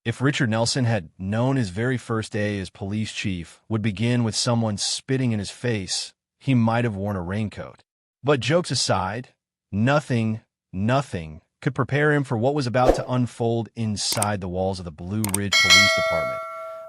If Richard Nelson had known his very first day as police chief would begin with someone spitting in his face, he might have worn a raincoat. But jokes aside, nothing could prepare him for what was about to unfold inside the walls of the Blue Ridge Police Department,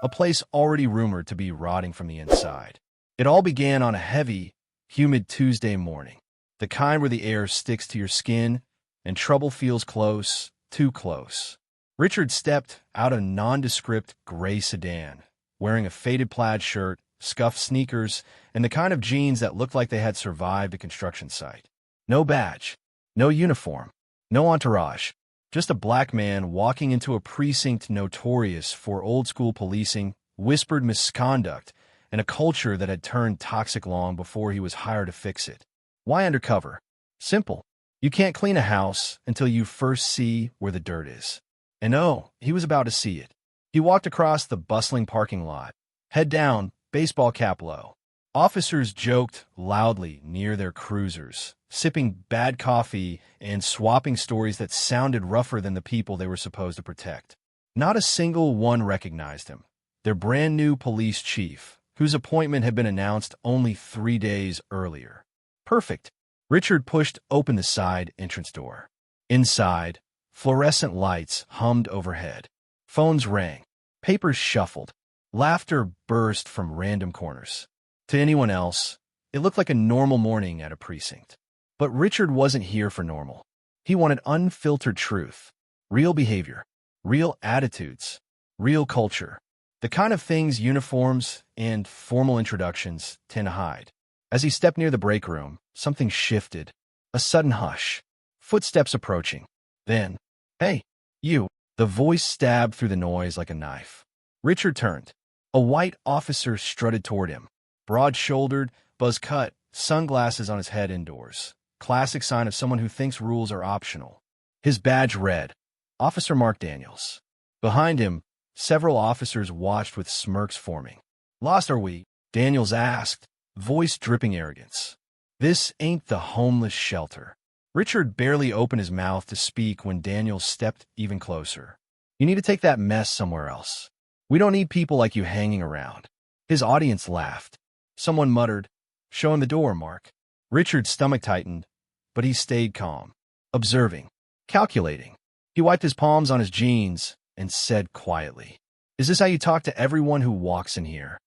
a place already rumored to be rotting from the inside. It all began on a heavy, humid Tuesday morning, the kind where the air sticks to your skin and trouble feels close, too close. Richard stepped out of a nondescript gray sedan, wearing a faded plaid shirt, scuffed sneakers, and the kind of jeans that looked like they had survived a construction site. No badge, no uniform, no entourage, just a black man walking into a precinct notorious for old-school policing, whispered misconduct, and a culture that had turned toxic long before he was hired to fix it. Why undercover? Simple. You can't clean a house until you first see where the dirt is. And oh, he was about to see it. He walked across the bustling parking lot, head down, baseball cap low. Officers joked loudly near their cruisers, sipping bad coffee and swapping stories that sounded rougher than the people they were supposed to protect. Not a single one recognized him, their brand new police chief, whose appointment had been announced only 3 days earlier. Perfect. Richard pushed open the side entrance door. Inside, fluorescent lights hummed overhead. Phones rang. Papers shuffled. Laughter burst from random corners. To anyone else, it looked like a normal morning at a precinct. But Richard wasn't here for normal. He wanted unfiltered truth, real behavior, real attitudes, real culture, the kind of things uniforms and formal introductions tend to hide. As he stepped near the break room, something shifted. A sudden hush. Footsteps approaching. Then, "Hey, you." The voice stabbed through the noise like a knife. Richard turned. A white officer strutted toward him. Broad-shouldered, buzz-cut, sunglasses on his head indoors. Classic sign of someone who thinks rules are optional. His badge read, Officer Mark Daniels. Behind him, several officers watched with smirks forming. "Lost are we?" Daniels asked, voice dripping arrogance. "This ain't the homeless shelter." Richard barely opened his mouth to speak when Daniels stepped even closer. "You need to take that mess somewhere else. We don't need people like you hanging around." His audience laughed. Someone muttered, "Show him the door, Mark." Richard's stomach tightened, but he stayed calm, observing, calculating. He wiped his palms on his jeans and said quietly, "Is this how you talk to everyone who walks in here?"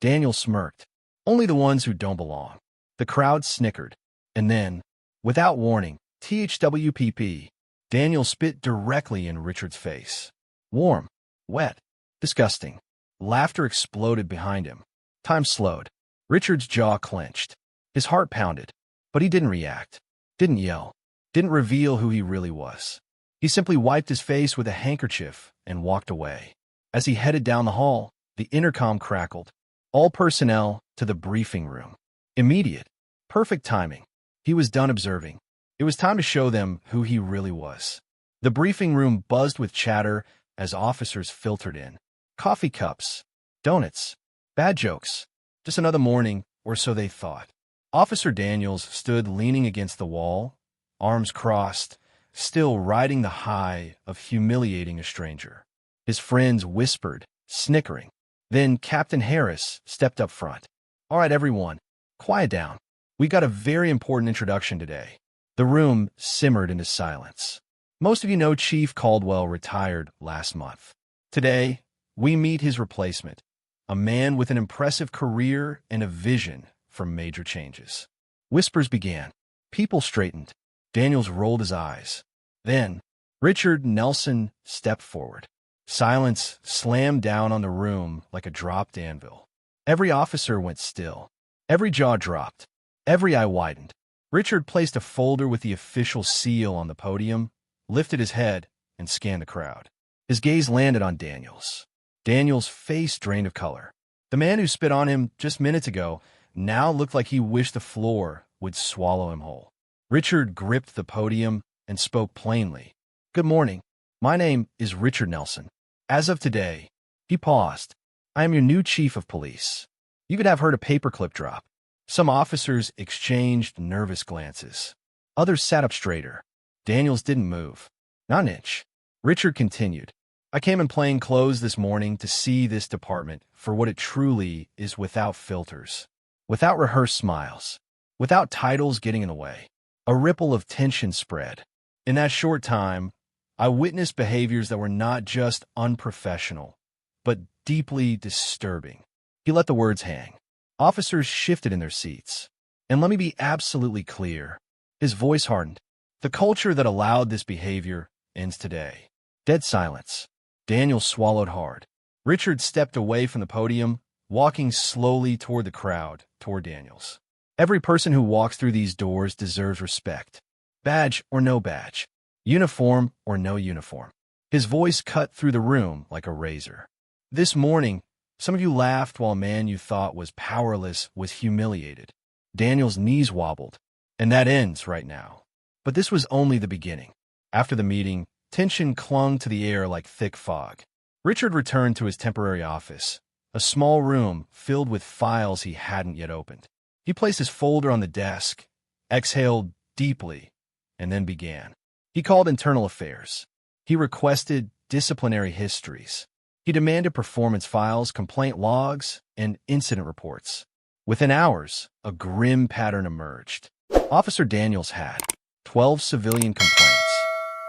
Daniel smirked. "Only the ones who don't belong." The crowd snickered, and then, without warning, THWPP, Daniel spit directly in Richard's face. Warm, wet, disgusting. Laughter exploded behind him. Time slowed. Richard's jaw clenched. His heart pounded, but he didn't react, didn't yell, didn't reveal who he really was. He simply wiped his face with a handkerchief and walked away. As he headed down the hall, the intercom crackled. All personnel to the briefing room. Immediate. Perfect timing. He was done observing. It was time to show them who he really was. The briefing room buzzed with chatter as officers filtered in. Coffee cups, donuts, bad jokes. Just another morning, or so they thought. Officer Daniels stood leaning against the wall, arms crossed, still riding the high of humiliating a stranger. His friends whispered, snickering. Then Captain Harris stepped up front. "All right, everyone, quiet down. We got a very important introduction today." The room simmered into silence. Most of you know Chief Caldwell retired last month. Today, we meet his replacement, a man with an impressive career and a vision for major changes. Whispers began. People straightened. Daniels rolled his eyes. Then, Richard Nelson stepped forward. Silence slammed down on the room like a dropped anvil. Every officer went still. Every jaw dropped. Every eye widened. Richard placed a folder with the official seal on the podium, lifted his head, and scanned the crowd. His gaze landed on Daniels. Daniels' face drained of color. The man who spit on him just minutes ago now looked like he wished the floor would swallow him whole. Richard gripped the podium and spoke plainly. "Good morning. My name is Richard Nelson. As of today," he paused, "I am your new chief of police." You could have heard a paperclip drop. Some officers exchanged nervous glances. Others sat up straighter. Daniels didn't move. Not an inch. Richard continued. I came in plain clothes this morning to see this department for what it truly is, without filters, without rehearsed smiles, without titles getting in the way. A ripple of tension spread. In that short time, I witnessed behaviors that were not just unprofessional, but deeply disturbing. He let the words hang. Officers shifted in their seats. And let me be absolutely clear. His voice hardened. The culture that allowed this behavior ends today. Dead silence. Daniel swallowed hard. Richard stepped away from the podium, walking slowly toward the crowd, toward Daniels. Every person who walks through these doors deserves respect. Badge or no badge. Uniform or no uniform. His voice cut through the room like a razor. This morning, some of you laughed while a man you thought was powerless was humiliated. Daniel's knees wobbled. And that ends right now. But this was only the beginning. After the meeting, tension clung to the air like thick fog. Richard returned to his temporary office, a small room filled with files he hadn't yet opened. He placed his folder on the desk, exhaled deeply, and then began. He called internal affairs. He requested disciplinary histories. He demanded performance files, complaint logs, and incident reports. Within hours, a grim pattern emerged. Officer Daniels had 12 civilian complaints,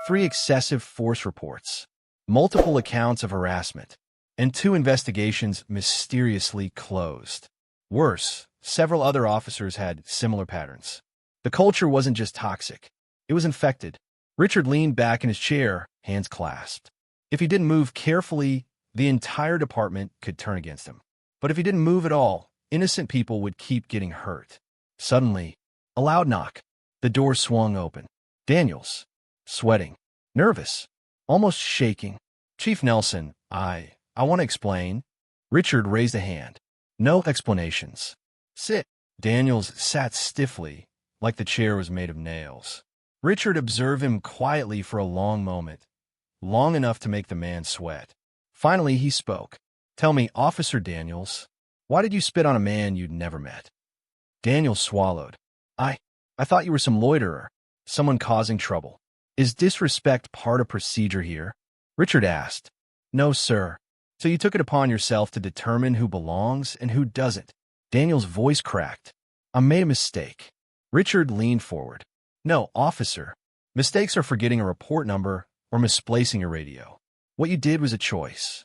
3 excessive force reports, multiple accounts of harassment, and 2 investigations mysteriously closed. Worse, several other officers had similar patterns. The culture wasn't just toxic. It was infected. Richard leaned back in his chair, hands clasped. If he didn't move carefully, the entire department could turn against him. But if he didn't move at all, innocent people would keep getting hurt. Suddenly, a loud knock. The door swung open. Daniels, sweating, nervous, almost shaking. Chief Nelson, I want to explain. Richard raised a hand. No explanations. Sit. Daniels sat stiffly, like the chair was made of nails. Richard observed him quietly for a long moment, long enough to make the man sweat. Finally, he spoke. Tell me, Officer Daniels, why did you spit on a man you'd never met? Daniels swallowed. I thought you were some loiterer, someone causing trouble. Is disrespect part of procedure here? Richard asked. No, sir. So you took it upon yourself to determine who belongs and who doesn't. Daniel's voice cracked. I made a mistake. Richard leaned forward. No, officer. Mistakes are forgetting a report number or misplacing a radio. What you did was a choice.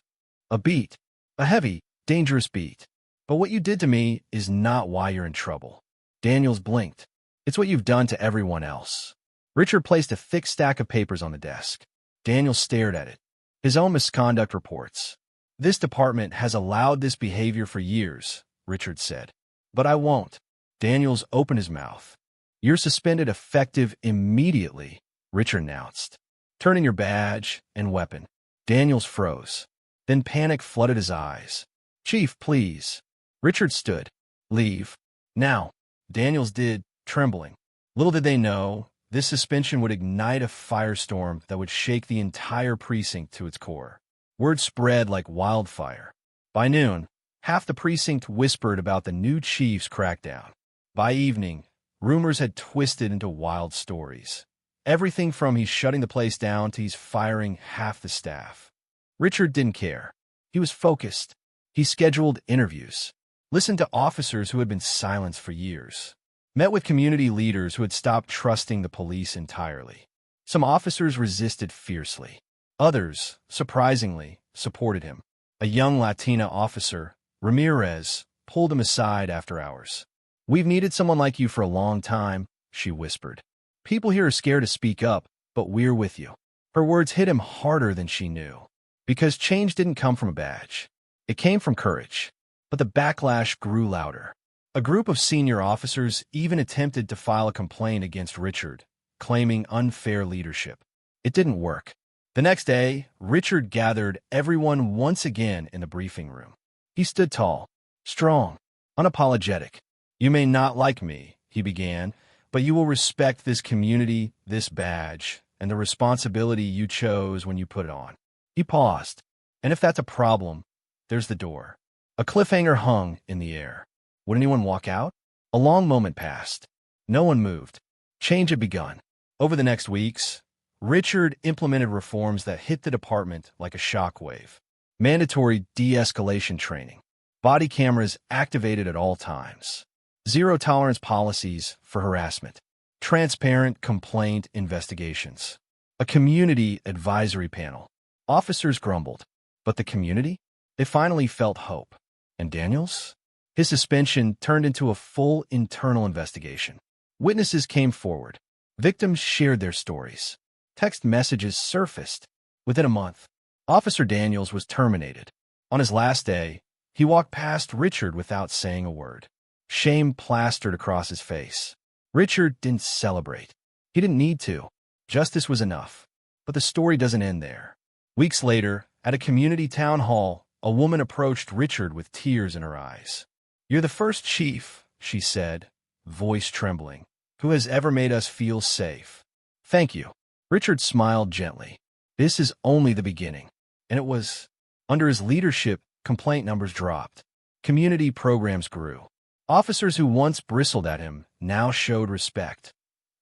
A beat. A heavy, dangerous beat. But what you did to me is not why you're in trouble. Daniels blinked. It's what you've done to everyone else. Richard placed a thick stack of papers on the desk. Daniels stared at it. His own misconduct reports. This department has allowed this behavior for years, Richard said. But I won't. Daniels opened his mouth. You're suspended effective immediately, Richard announced. Turn in your badge and weapon. Daniels froze. Then panic flooded his eyes. Chief, please. Richard stood. Leave. Now. Daniels did, trembling. Little did they know, this suspension would ignite a firestorm that would shake the entire precinct to its core. Word spread like wildfire. By noon, half the precinct whispered about the new chief's crackdown. By evening, rumors had twisted into wild stories. Everything from he's shutting the place down to he's firing half the staff. Richard didn't care. He was focused. He scheduled interviews, listened to officers who had been silenced for years, met with community leaders who had stopped trusting the police entirely. Some officers resisted fiercely. Others, surprisingly, supported him. A young Latina officer, Ramirez, pulled him aside after hours. We've needed someone like you for a long time, she whispered. People here are scared to speak up, but we're with you. Her words hit him harder than she knew. Because change didn't come from a badge. It came from courage. But the backlash grew louder. A group of senior officers even attempted to file a complaint against Richard, claiming unfair leadership. It didn't work. The next day, Richard gathered everyone once again in the briefing room. He stood tall, strong, unapologetic. You may not like me, he began, but you will respect this community, this badge, and the responsibility you chose when you put it on. He paused. And if that's a problem, there's the door. A cliffhanger hung in the air. Would anyone walk out? A long moment passed. No one moved. Change had begun. Over the next weeks, Richard implemented reforms that hit the department like a shockwave. Mandatory de-escalation training, body cameras activated at all times, zero-tolerance policies for harassment, transparent complaint investigations, a community advisory panel. Officers grumbled, but the community? They finally felt hope. And Daniels? His suspension turned into a full internal investigation. Witnesses came forward. Victims shared their stories. Text messages surfaced. Within a month, Officer Daniels was terminated. On his last day, he walked past Richard without saying a word. Shame plastered across his face. Richard didn't celebrate. He didn't need to. Justice was enough. But the story doesn't end there. Weeks later, at a community town hall, a woman approached Richard with tears in her eyes. "You're the first chief," she said, voice trembling, "who has ever made us feel safe." "Thank you." Richard smiled gently. This is only the beginning. And it was. Under his leadership, complaint numbers dropped. Community programs grew. Officers who once bristled at him now showed respect.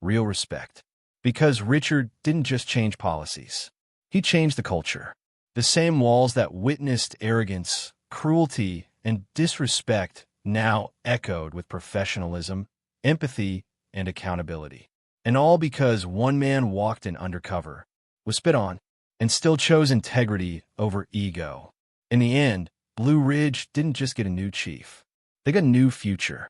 Real respect. Because Richard didn't just change policies. He changed the culture. The same walls that witnessed arrogance, cruelty, and disrespect now echoed with professionalism, empathy, and accountability. And all because one man walked in undercover, was spit on, and still chose integrity over ego. In the end, Blue Ridge didn't just get a new chief. They got a new future.